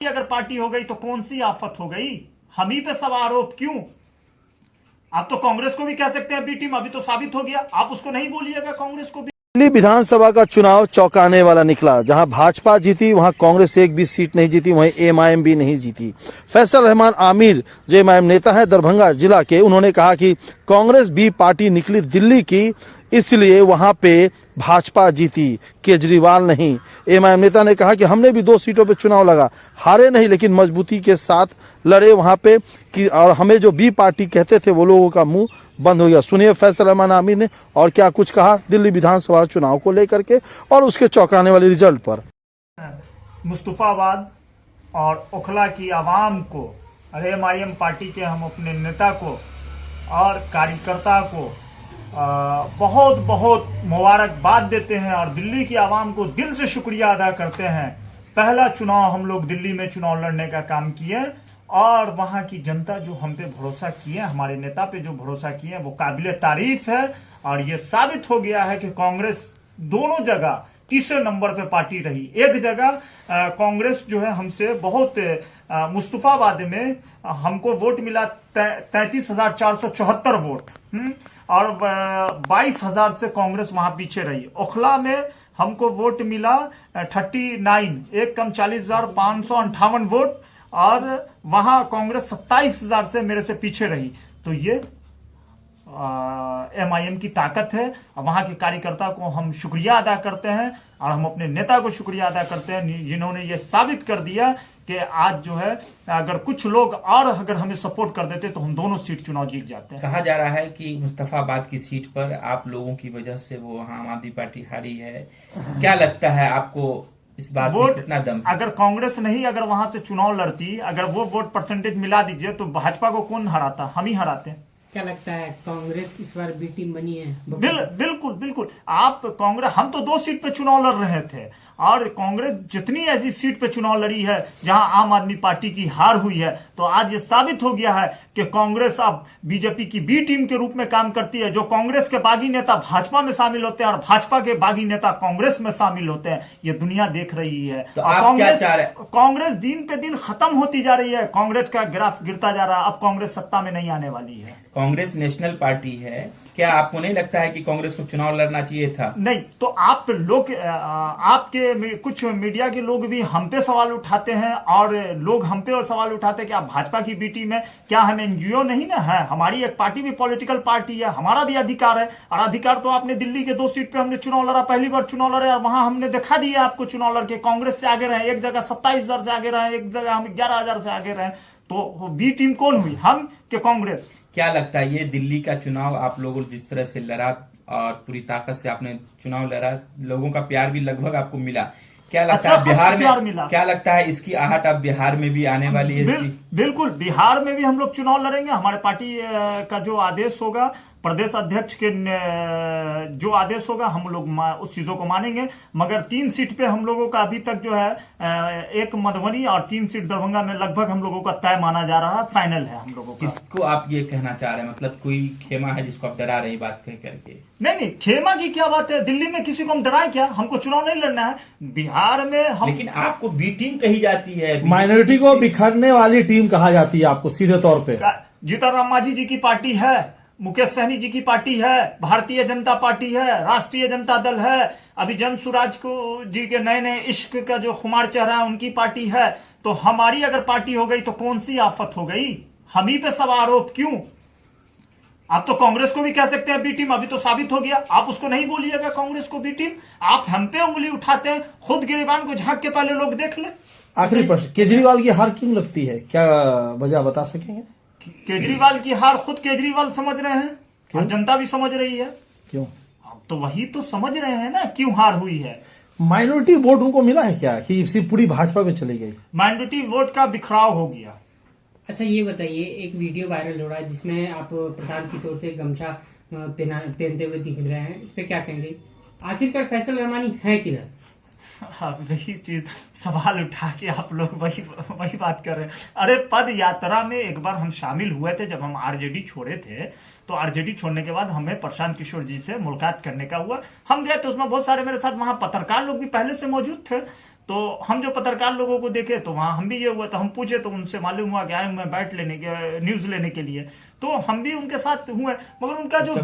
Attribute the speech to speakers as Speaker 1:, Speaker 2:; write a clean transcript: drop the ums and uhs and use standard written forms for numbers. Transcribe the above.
Speaker 1: अगर पार्टी हो गई तो कौन सी आफत हो गई? हम ही पे सब आरोप क्यों? आप तो कांग्रेस को भी कह सकते हैं बी टीम, अभी तो साबित हो गया। आप उसको नहीं बोलिएगा कांग्रेस को भी।
Speaker 2: दिल्ली विधानसभा का चुनाव चौंकाने वाला निकला। जहां भाजपा जीती वहां कांग्रेस एक भी सीट नहीं जीती, वहीं एमआईएम भी नहीं जीती। फैसल रहमान आमिर जो एमआईएम नेता है दरभंगा जिला के, उन्होंने कहा कि कांग्रेस बी पार्टी निकली दिल्ली की, इसलिए वहां पे भाजपा जीती, केजरीवाल नहीं। एमआईएम नेता ने कहा कि हमने भी 2 सीटों पे चुनाव लगा, हारे नहीं लेकिन मजबूती के साथ लड़े वहां पे कि, और हमें जो बी पार्टी कहते थे वो लोगों का मुंह बंद हो गया। सुनिए फैसल रहमान आमिर ने और क्या कुछ कहा दिल्ली विधानसभा चुनाव को लेकर के और उसके चौंकाने वाले रिजल्ट पर।
Speaker 1: मुस्तफाबाद और ओखला की आवाम को और एमआईएम पार्टी के हम अपने नेता को और कार्यकर्ता को बहुत बहुत मुबारकबाद देते हैं और दिल्ली की आवाम को दिल से शुक्रिया अदा करते हैं। पहला चुनाव हम लोग दिल्ली में चुनाव लड़ने का काम किए और वहां की जनता जो हम पे भरोसा किए, हमारे नेता पे जो भरोसा किए, वो काबिले तारीफ है। और ये साबित हो गया है कि कांग्रेस दोनों जगह तीसरे नंबर पे पार्टी रही। एक जगह कांग्रेस जो है हमसे बहुत मुस्तफाबाद में हमको वोट मिला 33,474 वोट और 22,000 से कांग्रेस वहां पीछे रही। ओखला में हमको वोट मिला 39, एक कम 40,558 वोट और वहां कांग्रेस 27,000 से मेरे से पीछे रही। तो ये एमआईएम की ताकत है। वहां के कार्यकर्ता को हम शुक्रिया अदा करते हैं और हम अपने नेता को शुक्रिया अदा करते हैं जिन्होंने ये साबित कर दिया कि आज जो है अगर कुछ लोग और अगर हमें सपोर्ट कर देते तो हम दोनों सीट चुनाव जीत जाते हैं।
Speaker 3: कहा जा रहा है कि मुस्तफाबाद की सीट पर आप लोगों की वजह से वो आम आदमी पार्टी हारी है। क्या लगता है आपको इस बात में कितना दम?
Speaker 1: अगर कांग्रेस नहीं अगर वहां से चुनाव लड़ती, अगर वो वोट परसेंटेज मिला दीजिए तो भाजपा को कौन हराता? हम ही हराते।
Speaker 4: क्या लगता है कांग्रेस इस बार बी टीम बनी है?
Speaker 1: बिल्कुल बिल्कुल। आप कांग्रेस, हम तो 2 सीट पे चुनाव लड़ रहे थे और कांग्रेस जितनी ऐसी सीट पे चुनाव लड़ी है जहां आम आदमी पार्टी की हार हुई है, तो आज ये साबित हो गया है कि कांग्रेस अब बीजेपी की बी टीम के रूप में काम करती है। जो कांग्रेस के बागी नेता भाजपा में शामिल होते हैं और भाजपा के बागी नेता कांग्रेस में शामिल होते हैं, ये दुनिया देख रही है।
Speaker 3: तो आप क्या चाह रहे हैं?
Speaker 1: कांग्रेस दिन पे दिन खत्म होती जा रही है, कांग्रेस का ग्राफ गिरता जा रहा है। अब कांग्रेस सत्ता में नहीं आने वाली है।
Speaker 3: कांग्रेस नेशनल पार्टी है, क्या आपको नहीं लगता है कि कांग्रेस को चुनाव लड़ना चाहिए था?
Speaker 1: नहीं, तो आप लोग, आपके कुछ मीडिया के लोग भी हम पे सवाल उठाते हैं और लोग हम पे और सवाल उठाते हैं कि आप भाजपा की बी टीम है, क्या हम एनजीओ नहीं ना है? हमारी एक पार्टी भी पॉलिटिकल पार्टी है, हमारा भी अधिकार है। और अधिकार तो आपने दिल्ली के 2 सीट पे हमने चुनाव लड़ा, पहली बार चुनाव लड़े और वहां हमने दिखा दिया आपको चुनाव लड़के कांग्रेस से आगे रहे। एक जगह 27,000 से आगे रहे, एक जगह हम 11,000 से आगे रहे। तो बी टीम कौन हुई, हम कि कांग्रेस?
Speaker 3: क्या लगता है ये दिल्ली का चुनाव आप लोगों जिस तरह से लड़ा और पूरी ताकत से आपने चुनाव लड़ा, लोगों का प्यार भी लगभग आपको मिला, क्या लगता है बिहार में, क्या लगता है इसकी आहट अब बिहार में भी आने वाली है?
Speaker 1: बिल्कुल, बिहार में भी हम लोग चुनाव लड़ेंगे। हमारे पार्टी का जो आदेश होगा, प्रदेश अध्यक्ष के जो आदेश होगा, हम लोग उस चीजों को मानेंगे। मगर 3 सीट पे हम लोगों का अभी तक जो है 1 मधुबनी और 3 सीट दरभंगा में लगभग हम लोगों का तय माना जा रहा है, फाइनल है हम लोगों का।
Speaker 3: किसको आप ये कहना चाह रहे हैं, मतलब कोई खेमा है जिसको आप डरा रहे बात कह करके?
Speaker 1: नहीं, खेमा की क्या बात है? दिल्ली में किसी को हम डराए क्या? हमको चुनाव नहीं लड़ना है बिहार में। हम
Speaker 3: लेकिन आपको बी टीम कही जाती है,
Speaker 2: माइनॉरिटी को बिखरने वाली टीम कहा जाती है आपको सीधे तौर पे।
Speaker 1: जीतन राम मांझी जी की पार्टी है, मुकेश सहनी जी की पार्टी है, भारतीय जनता पार्टी है, राष्ट्रीय जनता दल है, अभी जन सुराज को जी के नए नए इश्क का जो खुमार चेहरा है उनकी पार्टी है। तो हमारी अगर पार्टी हो गई तो कौन सी आफत हो गई? हम ही पे सब आरोप क्यों? आप तो कांग्रेस को भी कह सकते हैं बी टीम, अभी तो साबित हो गया। आप उसको नहीं बोलिएगा कांग्रेस को बी टीम। आप हम पे उंगली उठाते हैं, खुद गिरेबान को झांक के पहले लोग देख ले।
Speaker 2: आखिरी प्रश्न, केजरीवाल की हार क्यों लगती है, क्या वजह बता सकेंगे?
Speaker 1: केजरीवाल की हार खुद केजरीवाल समझ रहे हैं और जनता भी समझ रही है।
Speaker 2: क्यों?
Speaker 1: तो वही तो समझ रहे हैं ना क्यों हार हुई है।
Speaker 2: माइनॉरिटी वोट उनको मिला है क्या कि सिर्फ पूरी भाजपा में चली गई?
Speaker 1: माइनॉरिटी वोट का बिखराव हो गया।
Speaker 4: अच्छा ये बताइए, एक वीडियो वायरल हो रहा है जिसमें आप प्रशांत किशोर से गमछा पहनते हुए दिख रहे हैं, इस पे क्या कहेंगे? आखिरकार फैसल रहमानी है किधर?
Speaker 1: हाँ, वही चीज सवाल उठा के आप लोग वही बात कर रहे हैं। अरे पद यात्रा में एक बार हम शामिल हुए थे जब हम आरजेडी छोड़े थे, तो आरजेडी छोड़ने के बाद हमें प्रशांत किशोर जी से मुलाकात करने का हुआ। हम गए तो उसमें बहुत सारे मेरे साथ वहां पत्रकार लोग भी पहले से मौजूद थे। तो हम जो पत्रकार लोगों को देखे तो वहां हम भी ये हुआ, तो हम पूछे तो उनसे मालूम हुआ कि आए हुए बैट लेने के, न्यूज लेने के लिए, तो हम भी उनके साथ हुए, मगर उनका जो